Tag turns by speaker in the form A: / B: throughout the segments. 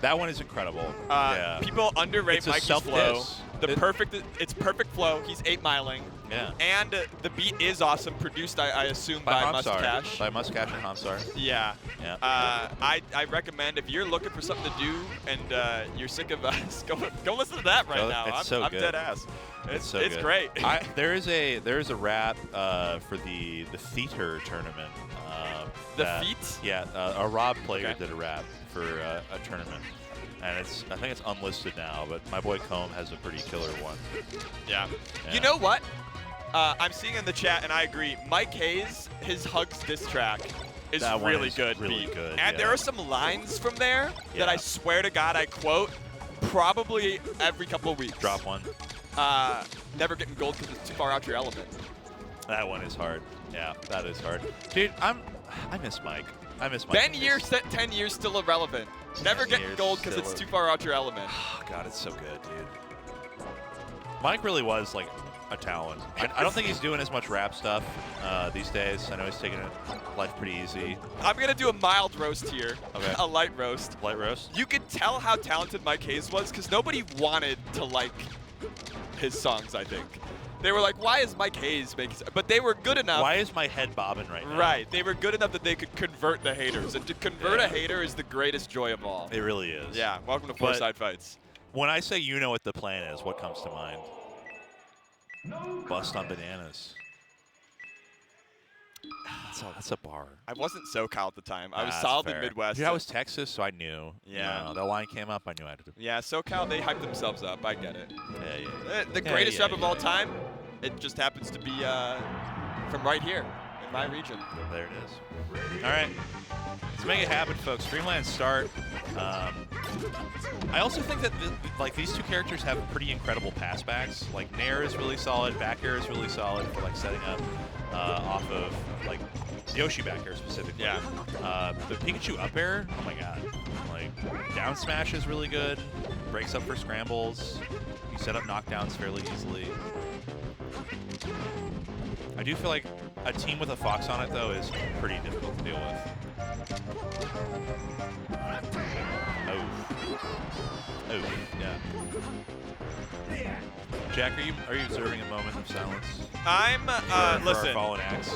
A: That one is incredible.
B: People underrate Mikey's flow. It's perfect flow. He's 8-miling.
A: Yeah.
B: And the beat is awesome, produced, I assume, by Mustache.
A: By Mustache and aMSa.
B: Yeah.
A: Yeah.
B: I recommend if you're looking for something to do and you're sick of us, go listen to that right now. I'm dead ass. It's
A: good.
B: Great.
A: There is a rap for the theater tournament.
B: Feet?
A: Yeah, a Rob player did a rap for a tournament. And I think it's unlisted now, but my boy Comb has a pretty killer one.
B: Yeah. You know what? I'm seeing in the chat, and I agree. Mike Hayes, his Hugs diss track is really good. And there are some lines from there that I swear to God I quote probably every couple of weeks.
A: Drop one.
B: Never getting gold because it's too far out your element.
A: That one is hard. Yeah, that is hard. Dude, I miss Mike. I miss Mike.
B: 10 years still irrelevant. Never getting gold because it's too far out your element.
A: Oh, God, it's so good, dude. Mike really was like a talent. I don't think he's doing as much rap stuff these days. I know he's taking life pretty easy.
B: I'm going to do a mild roast here. Okay. A light roast.
A: Light roast?
B: You could tell how talented Mike Hayes was because nobody wanted to like his songs, I think. They were like, why is Mike Hayes making... But they were good enough...
A: Why is my head bobbing right now?
B: Right. They were good enough that they could convert the haters. And to convert a hater is the greatest joy of all.
A: It really is.
B: Yeah. Welcome to Four Side Fights.
A: When I say you know what the plan is, what comes to mind? Bust on bananas. That's a bar.
B: I wasn't SoCal at the time. I was solidly Midwest.
A: Dude, I was Texas, so I knew.
B: Yeah.
A: You know, the line came up, I knew I had to do.
B: Yeah, SoCal, they hype themselves up. I get it.
A: Yeah.
B: The greatest rap of all time, it just happens to be from right here in my region.
A: There it is. All right. Let's make it happen, folks. Dreamland start. I also think that these two characters have pretty incredible passbacks. Like Nair is really solid, back air is really solid for like setting up off of like Yoshi back air specifically.
B: Yeah.
A: The Pikachu up air, oh my god. Like down smash is really good. Breaks up for scrambles. You set up knockdowns fairly easily. I do feel like a team with a Fox on it though is pretty difficult to deal with. Oh, yeah. Jack, are you observing a moment of silence?
B: I'm listen.
A: For our fallen axe.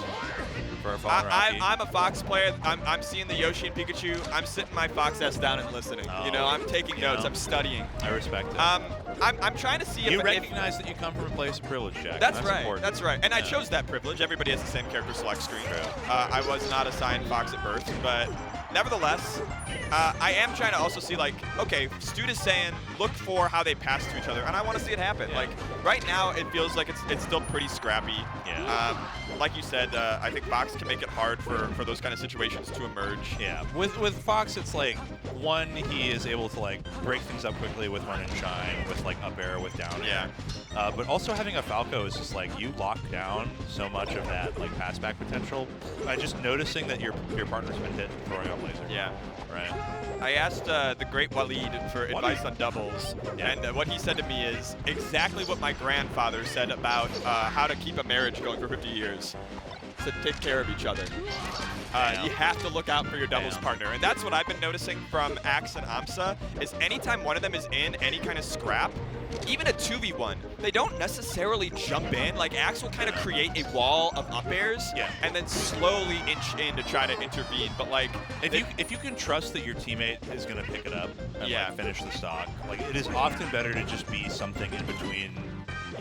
A: For our fallen
B: I'm a Fox player. I'm seeing the Yoshi and Pikachu. I'm sitting my Fox ass down and listening. You know, I'm taking notes. I'm studying.
A: I respect it.
B: I'm trying to see if
A: you recognize that you come from a place of privilege, Jack.
B: That's right.
A: Important.
B: That's right. And I chose that privilege. Everybody has the same character select screen. I was not assigned Fox at birth, but nevertheless, I am trying to also see like, okay, Stude is saying look for how they pass to each other, and I want to see it happen. Like right now, it feels like it's still pretty scrappy.
A: Yeah.
B: Like you said, I think Fox can make it hard for those kind of situations to emerge.
A: Yeah. With Fox, it's like one, he is able to like break things up quickly with run and shine, with like up air, with down air. But also having a Falco is just like you lock down so much of that like pass back potential by just noticing that your partner's been hit throwing out laser.
B: Yeah.
A: Right.
B: I asked the great Waleed for advice on doubles, and what he said to me is exactly what my grandfather said about how to keep a marriage going for 50 years. He said, take care of each other. You have to look out for your doubles partner, and that's what I've been noticing from Axe and aMSa, is anytime one of them is in any kind of scrap, even a 2v1, they don't necessarily jump in. Like Axe will kind of create a wall of up airs and then slowly inch in to try to intervene. But like,
A: if you can trust that your teammate is going to pick it up and like, finish the stock, like it is often better to just be something in between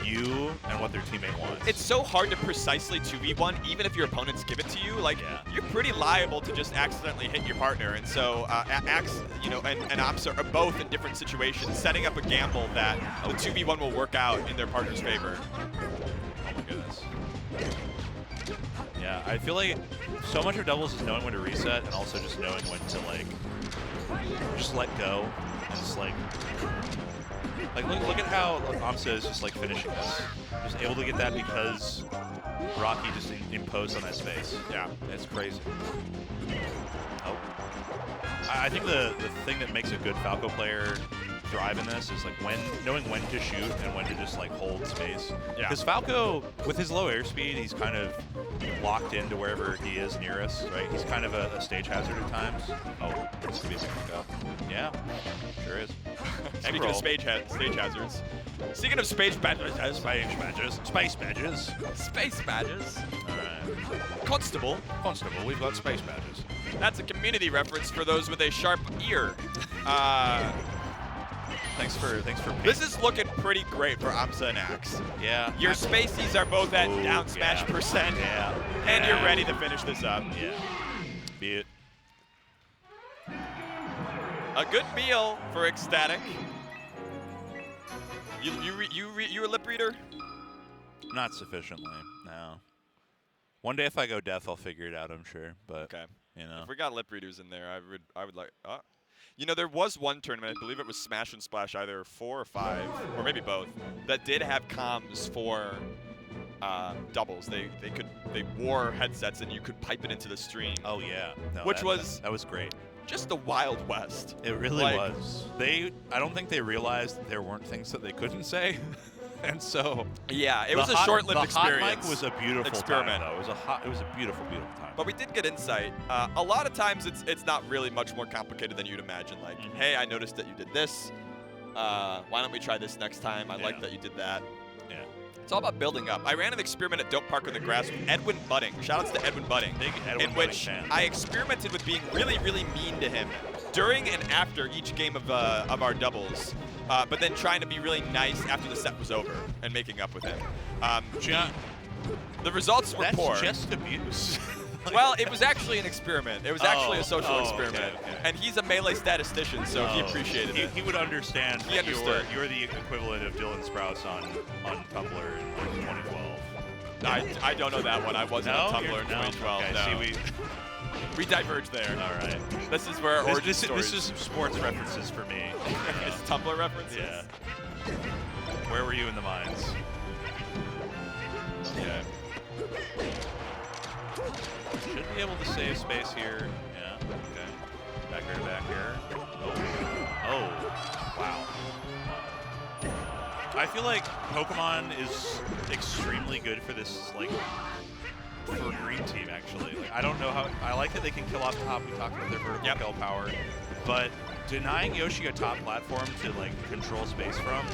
A: you and what their teammate wants.
B: It's so hard to precisely 2v1, even if your opponents give it to you. Like, you're pretty liable to just accidentally hit your partner. And so Axe, you know, and aMSa are both in different situations, setting up a gamble that the 2v1 will work out in their partner's favor.
A: Oh my goodness. Yeah, I feel like so much of doubles is knowing when to reset and also just knowing when to like just let go and just like look at how aMSa is just like finishing this. Just able to get that because Rocky just imposed on that space. Yeah, it's crazy. Oh. I think the thing that makes a good Falco player thrive in this is like knowing when to shoot and when to just like hold space.
B: Yeah.
A: Because Falco, with his low airspeed, he's kind of locked into wherever he is nearest, right? He's kind of a stage hazard at times. Oh, this could be a big go. Yeah, sure is.
B: Speaking of stage hazards. Speaking of space badges.
A: Space badges.
B: Space badges.
A: All right.
B: Constable.
A: We've got space badges.
B: That's a community reference for those with a sharp ear.
A: Thanks for
B: This is looking pretty great for aMSa and Axe.
A: Yeah.
B: Your spacies are both at down smash percent.
A: Yeah.
B: And you're ready to finish this up.
A: Yeah. Be it.
B: A good meal for Ecstatic. You a lip reader?
A: Not sufficiently, no. One day if I go deaf, I'll figure it out, I'm sure. But,
B: Okay.
A: you know.
B: If we got lip readers in there, I would like. You know, there was one tournament, I believe it was Smash and Splash, either 4 or 5, or maybe both, that did have comms for doubles. They wore headsets and you could pipe it into the stream.
A: Oh yeah. No, that was great.
B: Just the Wild West.
A: It really was. I don't think they realized there weren't things that they couldn't say. And so
B: yeah, it was a short-lived experience.
A: The hot mic was a beautiful
B: experiment.
A: time, though. It was a beautiful, beautiful time.
B: But we did get insight. A lot of times it's not really much more complicated than you'd imagine. Like, hey, I noticed that you did this. Why don't we try this next time? I like that you did that.
A: Yeah.
B: It's all about building up. I ran an experiment at Don't Park on the Grass with Edwin Budding. Shoutouts to Edwin Budding.
A: Big Edwin
B: in
A: Budding
B: which
A: fan.
B: I experimented with being really, really mean to him during and after each game of our doubles. But then trying to be really nice after the set was over and making up with him. The results were poor.
A: That's just abuse.
B: Well, it was actually an experiment. It was actually a social experiment.
A: Okay.
B: And he's a Melee statistician, so he appreciated it.
A: He would understand
B: He
A: that
B: understood.
A: you're the equivalent of Dylan Sprouse on Tumblr in 2012.
B: I don't know that one. I wasn't on Tumblr in 2012.
A: Okay,
B: no.
A: see,
B: We diverged there.
A: all right.
B: This is where our origin stories.
A: This is sports references for me.
B: It's Tumblr references?
A: Yeah. Where were you in the mines?
B: Yeah.
A: Should be able to save space here. Yeah, okay. Back here to back here. Oh, wow. I feel like Pokemon is extremely good for this, like, for green team, actually. Like, I don't know how, I like that they can kill off top. We talked about their vertical kill power, but denying Yoshi a top platform to, like, control space from,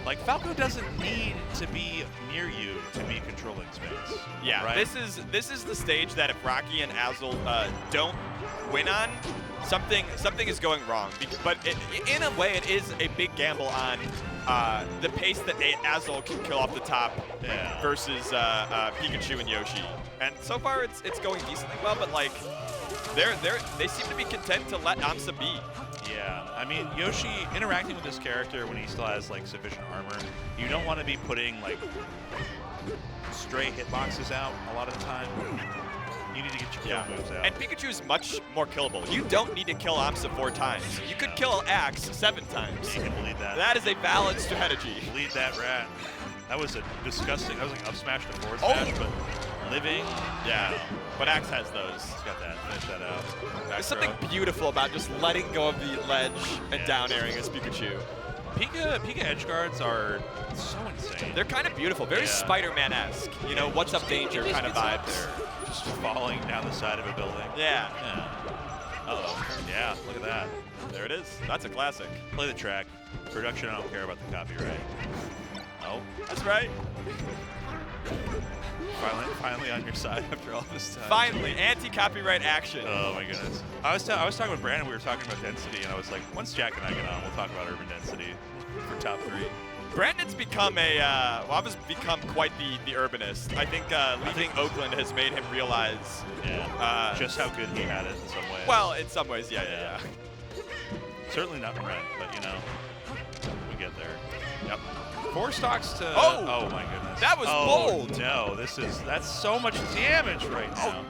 A: like, Falco doesn't need to be near you to be controlling space.
B: Yeah,
A: right?
B: this is the stage that if Rocky and Azel don't win on, something is going wrong. But in a way, it is a big gamble on the pace that Azel can kill off the top versus Pikachu and Yoshi. And so far, it's going decently well. But like, they seem to be content to let aMSa be.
A: Yeah, I mean, Yoshi interacting with this character when he still has like sufficient armor, you don't want to be putting like stray hitboxes out a lot of the time. You need to get your kill moves out.
B: And Pikachu is much more killable. You don't need to kill aMSa 4 times. You could kill Axe 7 times.
A: You can bleed that.
B: That is a valid strategy.
A: Bleed that rat. That was a disgusting. That was like up smash to forward smash, but living.
B: Yeah. But Axe has those.
A: He's got that. Finish that out.
B: There's something beautiful about just letting go of the ledge and down airing as Pikachu.
A: Pika edge guards are so insane.
B: They're kind of beautiful, very Spider-Man-esque. You know, what's up danger kind of vibes.
A: Just falling down the side of a building.
B: Yeah.
A: Uh-oh. Yeah, look at that.
B: There it is. That's a classic.
A: Play the track. Production, I don't care about the copyright. Oh.
B: That's right.
A: Finally on your side after all this time.
B: Finally, anti-copyright action.
A: Oh my goodness. I was talking with Brandon. We were talking about density, and I was like, once Jack and I get on, we'll talk about urban density for top 3.
B: Brandon's become Waba's become quite the urbanist. I think leaving Oakland has made him realize
A: just how good he had it in some ways.
B: Well, in some ways, yeah.
A: Certainly not in red, but you know, we get there.
B: Yep.
A: 4 stocks to.
B: Oh
A: my goodness.
B: That was bold.
A: No, that's so much damage right now.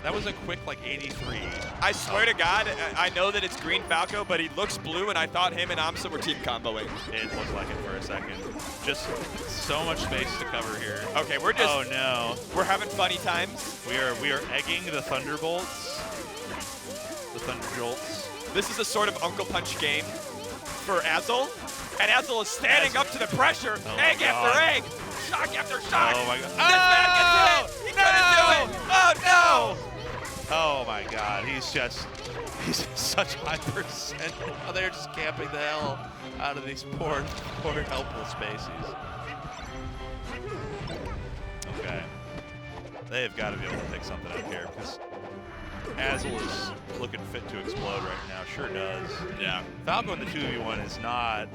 A: That was a quick like 83.
B: I swear to God, I know that it's Green Falco, but he looks blue, and I thought him and aMSa were team comboing.
A: It looked like it for a second. Just so much space to cover here.
B: Okay, we're just.
A: Oh no.
B: We're having funny times.
A: We are egging the Thunderbolts. The Thunderjolts.
B: This is a sort of Uncle Punch game. for Azel, and Azel is standing up to the pressure, egg after egg, shock after shock.
A: Oh my god.
B: This man gets it! He couldn't do it! Oh no!
A: Oh my god, he's such high percent. Oh, they're just camping the hell out of these poor helpless spaces. Okay. They've got to be able to pick something up here because Azel is looking fit to explode right now. Sure does.
B: Yeah.
A: Falco in the 2v1 is not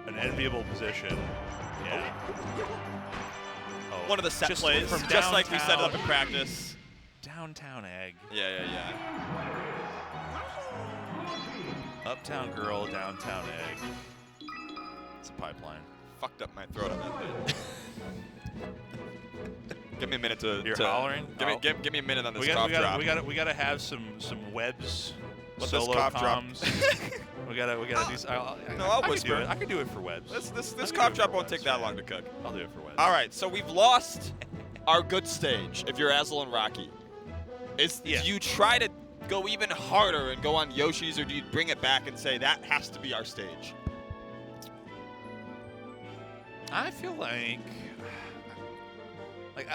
A: an enviable position. Yeah. Oh,
B: One of the set
A: just
B: plays,
A: from
B: just like we set it
A: downtown.
B: up in practice.
A: Downtown egg.
B: Yeah.
A: Uptown girl, downtown egg. It's a pipeline.
B: Fucked up my throat on that bit. Give me a minute to.
A: You're hollering?
B: Give me a minute on this
A: We
B: cough drop.
A: gotta have some webs.
B: Let
A: solo
B: this cough drop.
A: comms. we gotta do.
B: I'll
A: I can
B: whisper.
A: do it. I can do it for webs.
B: This cough drop won't take that long to cook.
A: I'll do it for webs.
B: All right, so we've lost our good stage. If you're Azel and Rocky, do you try to go even harder and go on Yoshi's, or do you bring it back and say that has to be our stage?
A: I feel like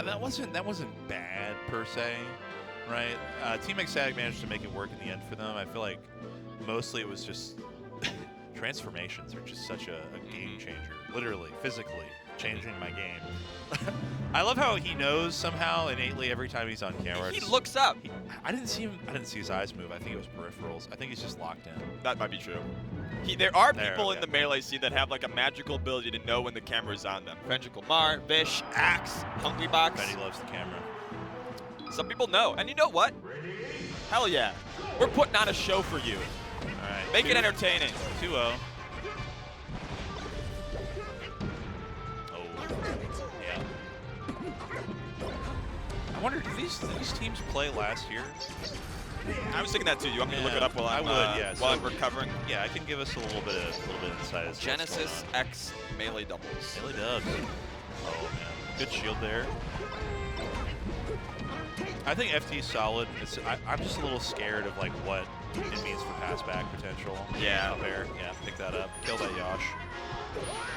A: that wasn't bad per se, right? Team Exag managed to make it work in the end for them. I feel like mostly it was just transformations are just such a game changer, literally, physically changing my game. I love how he knows somehow innately every time he's on camera.
B: He looks up.
A: I didn't see his eyes move. I think it was peripherals. I think he's just locked in.
B: That might be true. There are people in the melee scene that have like a magical ability to know when the camera's on them. Ventricle Mar, Vish, Axe, Hungry Box.
A: Bet he loves the camera.
B: Some people know. And you know what? Hell yeah. We're putting on a show for you.
A: All right.
B: Make it entertaining.
A: 2-0. Yeah. I wonder, do these teams play last year?
B: I was thinking that too. You want me to look it up while I'm while I'm recovering?
A: Yeah, I can give us a little bit of insight. As to
B: GenesisgG melee doubles.
A: Melee dubs. Oh man, good shield there. I think FT's solid. I'm just a little scared of like what it means for pass back potential.
B: Yeah.
A: Out there. Yeah, pick that up. Kill that Yosh.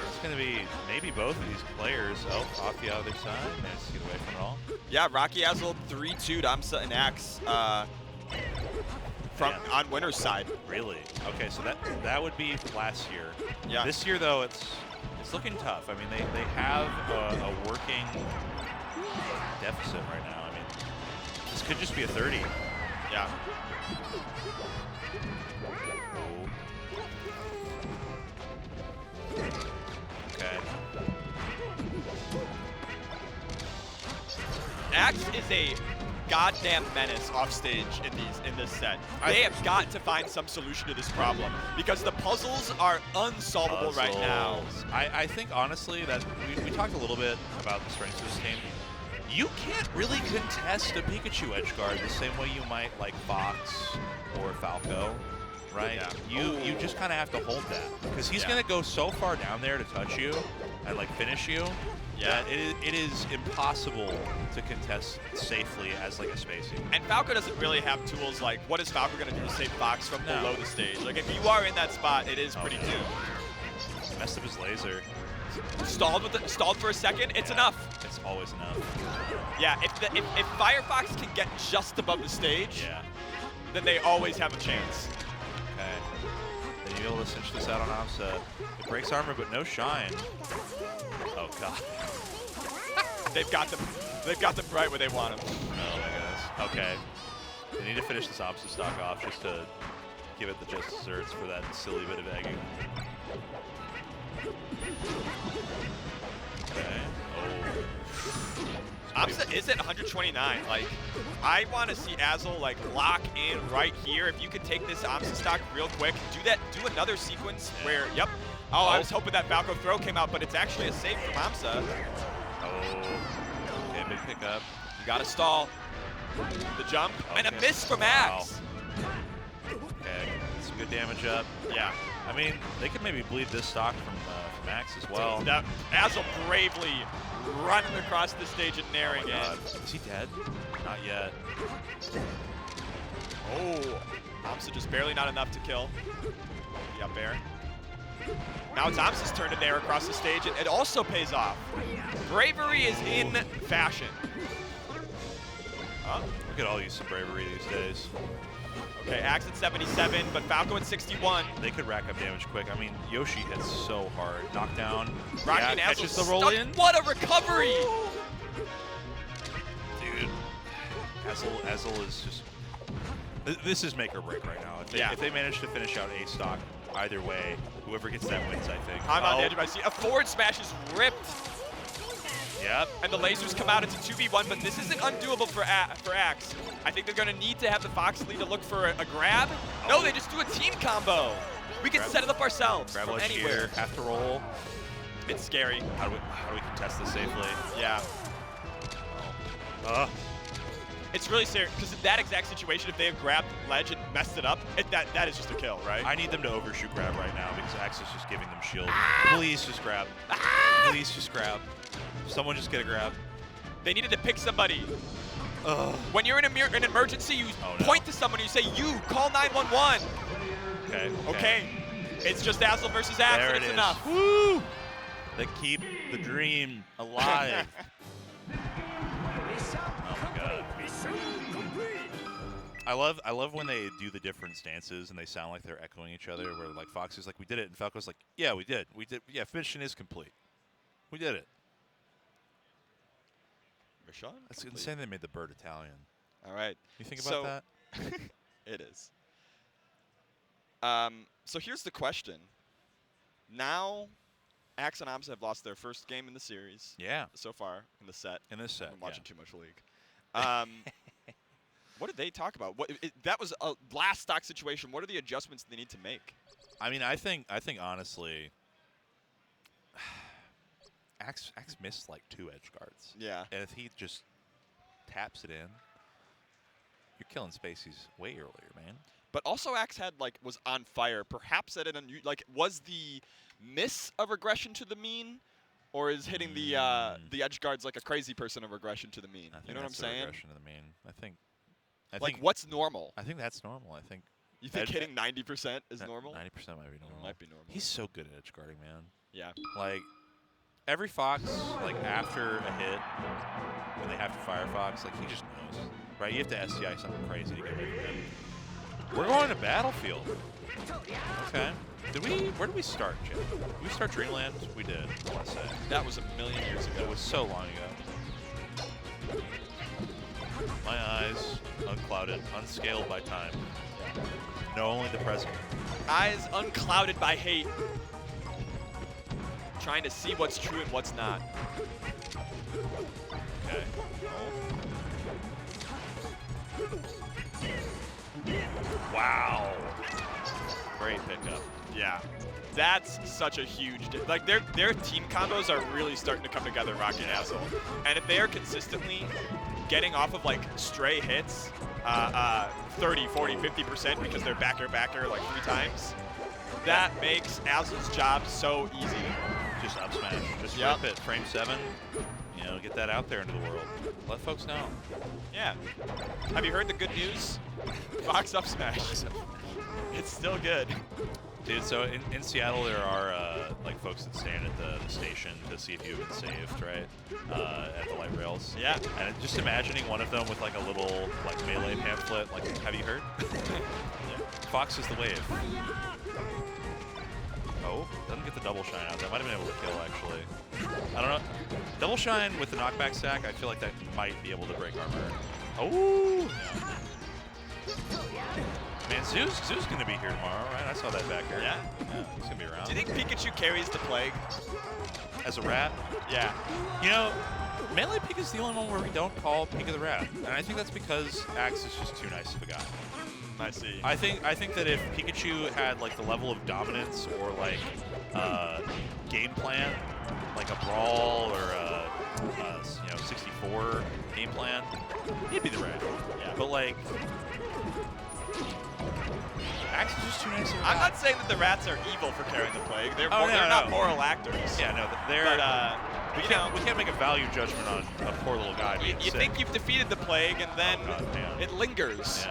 A: It's going to be maybe both of these players. Oh, off the other side. Managed to get away from it all.
B: Yeah, Rocky Azel 3-2'd aMSa and Axe on winner's side.
A: Really? Okay, so that would be last year.
B: Yeah.
A: This year though, it's looking tough. I mean, they have a working deficit right now. I mean, this could just be a 30.
B: Yeah.
A: Okay.
B: Axe is a goddamn menace off stage in this set. They have got to find some solution to this problem because the puzzles are unsolvable right now.
A: I think honestly that we talked a little bit about the strengths of this game. You can't really contest a Pikachu edge guard the same way you might like Fox or Falco, right? Yeah. You just kind of have to hold that because he's going to go so far down there to touch you and like finish you. Yeah, it is impossible to contest safely as like a spacing.
B: And Falco doesn't really have tools like, what is Falco going to do to save Fox from below the stage? Like, if you are in that spot, it is pretty doomed.
A: Messed up his laser.
B: Stalled for a second, it's enough.
A: It's always enough.
B: Yeah, if Firefox can get just above the stage, then they always have a chance.
A: Okay. Then you'll be able to cinch this out on aMSa. It breaks armor, but no shine. Oh god.
B: They've got them right where they want them.
A: Oh my goodness. Okay. They need to finish this aMSa stock off just to give it the just desserts for that silly bit of egging. Okay. Oh.
B: aMSa is at 129. Like, I want to see Azel like lock in right here. If you could take this aMSa stock real quick, do another sequence where, Oh, I was hoping that Falco throw came out, but it's actually a save from aMSa.
A: Oh. Okay, big pickup.
B: You got to stall. The jump and a miss from Axe.
A: Okay, some good damage up.
B: Yeah.
A: I mean, they could maybe bleed this stock from Axe as well.
B: Azel bravely running across the stage and naring it.
A: Is he dead? Not yet.
B: Oh, aMSa just barely not enough to kill. The up air. Now it's aMSa's turn to nair across the stage, and it also pays off. Bravery is in fashion.
A: We could all use some bravery these days.
B: Okay, Axe at 77, but Falco at 61.
A: They could rack up damage quick. I mean, Yoshi hits so hard. Knockdown.
B: Rocky
A: Yeah,
B: and
A: catches the
B: Azel
A: roll
B: stuck.
A: in.
B: What a recovery!
A: Dude, Azel is just... This is make or break right now. If they manage to finish out A stock, either way, whoever gets that wins, I think.
B: I'm on the edge of my seat. A forward smash is ripped.
A: Yep.
B: And the lasers come out. It's a 2v1, but this isn't undoable for Axe. I think they're going to need to have the Fox lead to look for a grab. No, they just do a team combo. We can set it up ourselves
A: Grab
B: from anywhere.
A: here, have to roll.
B: It's scary.
A: How do we contest this safely?
B: Yeah. It's really serious, because in that exact situation, if they have grabbed ledge and messed it up, that is just a kill, right?
A: I need them to overshoot grab right now because Axe is just giving them shield. Please just grab. Please just grab. Someone just get a grab.
B: They needed to pick somebody. When you're in an emergency, you point to someone and you say, you, call 911. Okay. It's just Azel versus Axe, and it's enough.
A: Woo! They keep the dream alive. Oh my god. I love when they do the different stances and they sound like they're echoing each other, where like Fox is like, we did it, and Falco's like, yeah, we did. Yeah, mission is complete. We did it. That's insane they made the bird Italian.
B: All right.
A: You think about that?
B: It is. So here's the question. Now, Axe and aMSa have lost their first game in the series.
A: Yeah.
B: So far in the set.
A: In this set,
B: I'm watching too much League. What did they talk about? That was a last stock situation. What are the adjustments they need to make?
A: I mean, I think honestly, Axe missed like 2 edge guards.
B: Yeah.
A: And if he just taps it in, you're killing Spaceys way earlier, man.
B: But also Axe was on fire. Perhaps at an was the miss of regression to the mean, or is hitting the edge guards like a crazy person of regression to the mean? You know what I'm saying?
A: Regression to the mean. I think
B: what's normal?
A: I think that's normal. I think.
B: You think hitting 90% is normal?
A: 90% might be normal.
B: It might be normal.
A: He's so good at edge guarding, man.
B: Yeah.
A: Like, every Fox, like after a hit, when they have to fire Fox, like he just knows, right? You have to STI something crazy to get away from him. We're going to Battlefield. Okay. Where did we start, Jim? Did we start Dreamland? We did, I want to say.
B: That was a million years ago.
A: It was so long ago. My eyes, unclouded, unscaled by time. Know only the present.
B: Eyes unclouded by hate. Trying to see what's true and what's not.
A: Okay. Wow. Great pickup.
B: Yeah. That's such a huge their team combos are really starting to come together, Rocky and Azel. And if they are consistently getting off of stray hits, 30, 40, 50% because they're backer like 3 times, that makes Azel's job so easy.
A: Just up smash. Just rip it. Frame 7. You know, get that out there into the world. Let folks know.
B: Yeah. Have you heard the good news? Fox up smash. It's still good.
A: Dude, so in Seattle there are folks that stand at the station to see if you've been saved, right? At the light rails.
B: Yeah.
A: And just imagining one of them with a little melee pamphlet, have you heard? Fox is the wave. Oh, doesn't get the double shine out. That might have been able to kill, actually. I don't know. Double shine with the knockback stack, I feel like that might be able to break armor. Oh! Man, Zoo's going to be here tomorrow, right? I saw that back here.
B: Yeah?
A: Yeah, he's going to be around.
B: Do you think Pikachu carries the plague?
A: As a rat?
B: Yeah.
A: You know, Melee Pika is the only one where we don't call Pika the rat. And I think that's because Axe is just too nice of a guy.
B: I see.
A: I think that if Pikachu had the level of dominance or game plan, like a brawl or a 64 game plan, he'd be the rat.
B: Yeah.
A: But Axe is just too nice of a guy.
B: I'm not saying that the rats are evil for carrying the plague. They're not moral actors.
A: Yeah, no, they're. But, we can't make a value judgment on a poor little guy.
B: You think you've defeated the plague, and then it lingers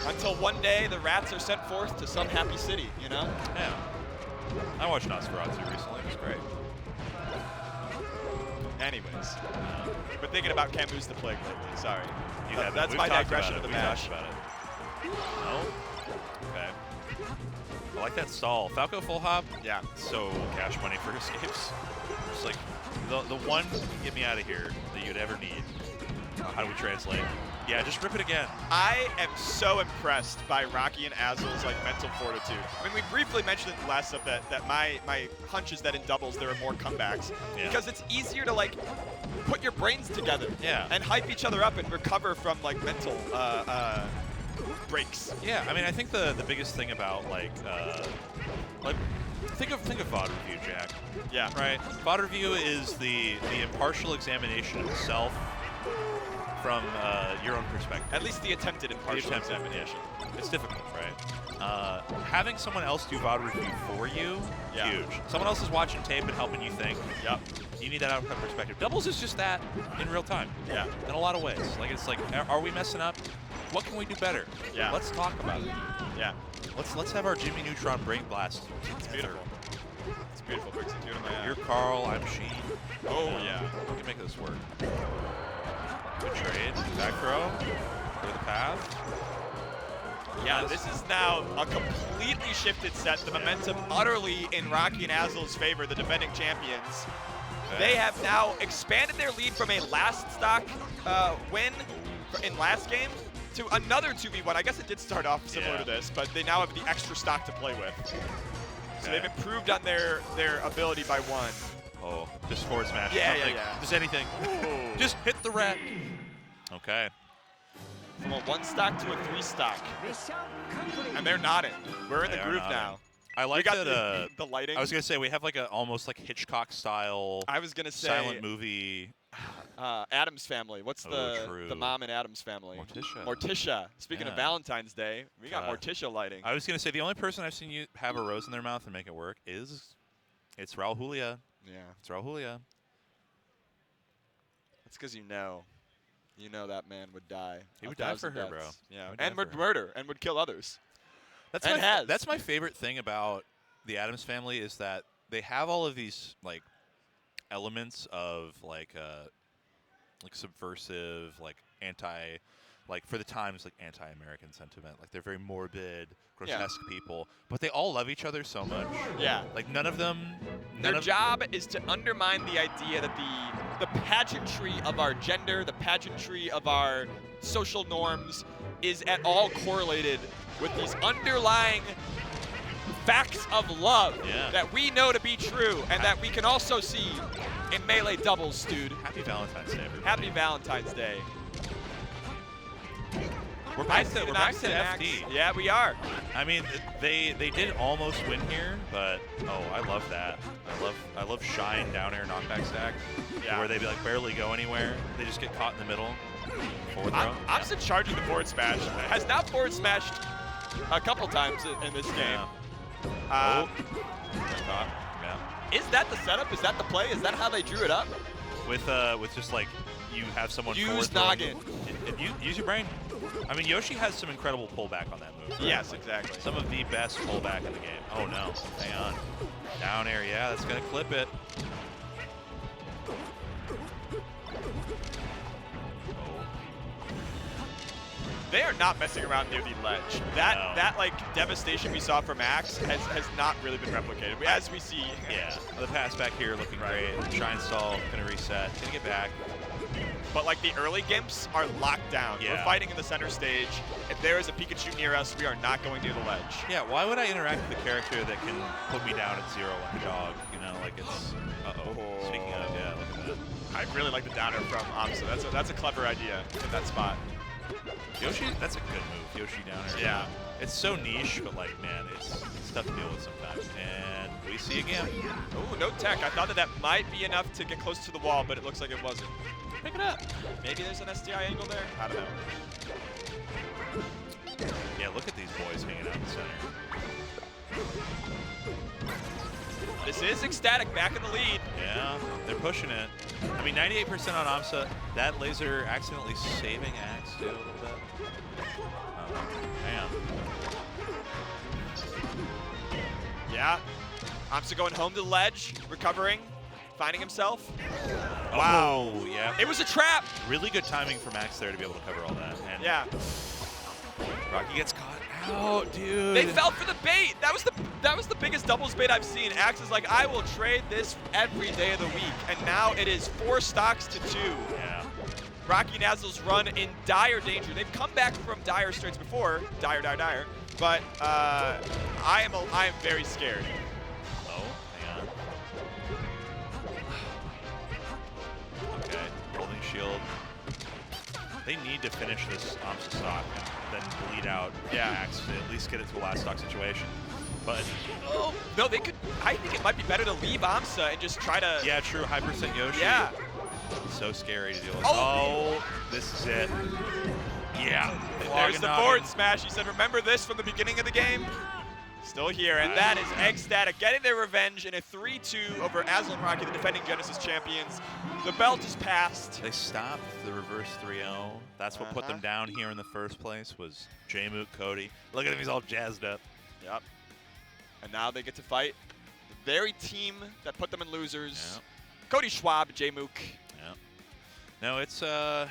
B: until one day the rats are sent forth to some happy city. You know?
A: Yeah. I watched Nosferatu recently. It was great.
B: Anyways, been thinking about Camus the Plague lately. Sorry. That's
A: We've
B: my
A: talked
B: digression
A: about
B: of
A: it.
B: the
A: We've
B: match.
A: talked about it. No? Okay. I like that stall. Falco full hop.
B: Yeah.
A: So cash money for escapes. Just like the one get me out of here that you'd ever need. How do we translate? Yeah, just rip it again.
B: I am so impressed by Rocky and Azel's like mental fortitude. I mean, we briefly mentioned it in the last stuff that my hunch is that in doubles there are more comebacks because it's easier to like put your brains together and hype each other up and recover from like mental breaks.
A: Yeah, I mean, I think the biggest thing about like think of VOD review, Jack.
B: Yeah.
A: Right. VOD review is the impartial examination of the self from your own perspective.
B: At least the attempted impartial examination.
A: It's difficult, right? Having someone else do VOD review for you, huge. Someone else is watching tape and helping you think.
B: Yep.
A: You need that outcome perspective. Doubles is just that in real time.
B: Yeah.
A: In a lot of ways. Like it's like, are we messing up? What can we do better?
B: Yeah.
A: Let's talk about it.
B: Yeah.
A: Let's have our Jimmy Neutron brain blast.
B: It's beautiful. It's beautiful. Brings it to my
A: You're Carl, I'm Sheen.
B: Oh yeah.
A: We can make this work. Good trade. Back throw. For the path.
B: Yeah, this is now a completely shifted set. The momentum utterly in Rocky and Azel's favor, the defending champions. They have now expanded their lead from a last stock win in last game to another 2v1. I guess it did start off similar to this, but they now have the extra stock to play with. So they've improved on their ability by one.
A: Oh, just forward smash.
B: Yeah,
A: something.
B: yeah.
A: Just anything. Just hit the rack. Okay.
B: From a 1 stock to a 3 stock. And they're nodding. We're in the groove now.
A: I like
B: that.
A: The
B: lighting.
A: I was gonna say we have like a almost like Hitchcock style.
B: I was gonna say
A: silent movie.
B: Addams Family. What's the mom in Addams Family?
A: Morticia.
B: Morticia. Speaking of Valentine's Day, we got Morticia lighting.
A: I was gonna say the only person I've seen you have a rose in their mouth and make it work is it's Raul Julia.
B: Yeah.
A: It's Raul Julia.
B: That's because you know that man would die.
A: He would die for her, bro.
B: Yeah, and would murder and would kill others.
A: That's my favorite thing about the Addams Family is that they have all of these like elements of like subversive, like anti, like for the times like anti-American sentiment. Like they're very morbid, grotesque people, but they all love each other so much.
B: Yeah.
A: Like none of them.
B: Their job is to undermine the idea that the pageantry of our gender, the pageantry of our social norms, is at all correlated with these underlying facts of love that we know to be true and that we can also see in Melee doubles, dude.
A: Happy Valentine's Day, everybody.
B: Happy Valentine's Day.
A: We're back to FD.
B: Yeah, we are.
A: I mean, they did almost win here, but I love that. I love Shine down air knockback stack, where they like barely go anywhere. They just get caught in the middle. Forward throw.
B: aMSa charging the forward smash. Has now forward smashed a couple times in this game.
A: Yeah.
B: Is that the setup? Is that the play? Is that how they drew it up?
A: With just like you have someone
B: use noggin.
A: Use your brain. I mean, Yoshi has some incredible pullback on that move. Right?
B: Yes, exactly.
A: Some of the best pullback in the game. Oh no, hang on. Down air, yeah, that's gonna clip it.
B: They are not messing around near the ledge. That like devastation we saw from Axe has not really been replicated. As we see.
A: Yeah. The pass back here looking great. Shine stall, gonna reset, gonna get back.
B: But like the early gimps are locked down.
A: Yeah.
B: We're fighting in the center stage. If there is a Pikachu near us, we are not going near the ledge.
A: Yeah, why would I interact with a character that can put me down at 0 like a dog? You know, like it's Speaking of, yeah, look at that.
B: I really like the downer from aMSa. That's a clever idea in that spot.
A: Yoshi, that's a good move, Yoshi downer.
B: Yeah.
A: It's so niche, but like, man, it's tough to deal with sometimes. And we see again.
B: Oh, no tech. I thought that might be enough to get close to the wall, but it looks like it wasn't.
A: Pick it up.
B: Maybe there's an SDI angle there? I don't know.
A: Yeah, look at these boys hanging out in the center.
B: This is ecstatic, back in the lead.
A: Yeah, they're pushing it. I mean, 98% on aMSa. That laser accidentally saving Axe too a little bit. Oh, damn.
B: Yeah. aMSa going home to the ledge, recovering, finding himself.
A: Wow. Yeah.
B: It was a trap.
A: Really good timing for Max there to be able to cover all that. And
B: Yeah.
A: Rocky gets caught out, dude.
B: They fell for the bait. That was the biggest doubles bait I've seen. Axe is like, I will trade this every day of the week, and now it is 4 stocks to 2.
A: Yeah.
B: Rocky and Azel's run in dire danger. They've come back from dire straits before, dire, but I am very scared.
A: Oh, hang on. Okay, holding shield. They need to finish this aMSa stock and then bleed out Axe to at least get it to a last stock situation. But
B: oh no, they could. I think it might be better to leave aMSa and just try to.
A: Yeah, true. High percent Yoshi.
B: Yeah.
A: So scary to deal with.
B: Oh,
A: oh this is it. Yeah.
B: There's the forward smash. He said, remember this from the beginning of the game? Still here, and that is Ecstatic getting their revenge in a 3-2 over Azel and Rocky, the defending Genesis champions. The belt is passed.
A: They stopped the reverse 3-0. That's what put them down here in the first place, was J-Mook, Cody. Look at him, he's all jazzed up.
B: Yep. And now they get to fight the very team that put them in losers.
A: Yep.
B: Cody Schwab, J-Mook.
A: Yep. No, it's
B: the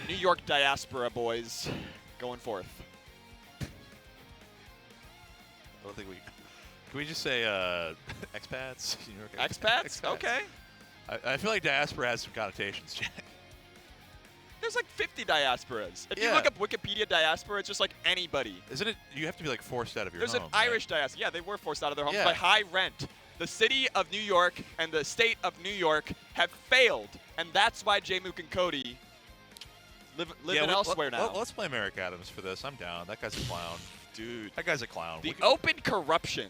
B: New York diaspora boys going forth.
A: I don't think we. Can we just say expats? New York
B: Expats? Okay.
A: I feel like diaspora has some connotations, Jack.
B: There's like 50 diasporas. If you look up Wikipedia diaspora, it's just like anybody.
A: Isn't it? You have to be like forced out of your
B: home. There's an Irish diaspora. Yeah, they were forced out of their homes by high rent. The city of New York and the state of New York have failed, and that's why J-Mook and Cody live elsewhere now.
A: Let's play Merrick Adams for this. I'm down. That guy's a clown.
B: Dude.
A: That guy's a clown.
B: The open corruption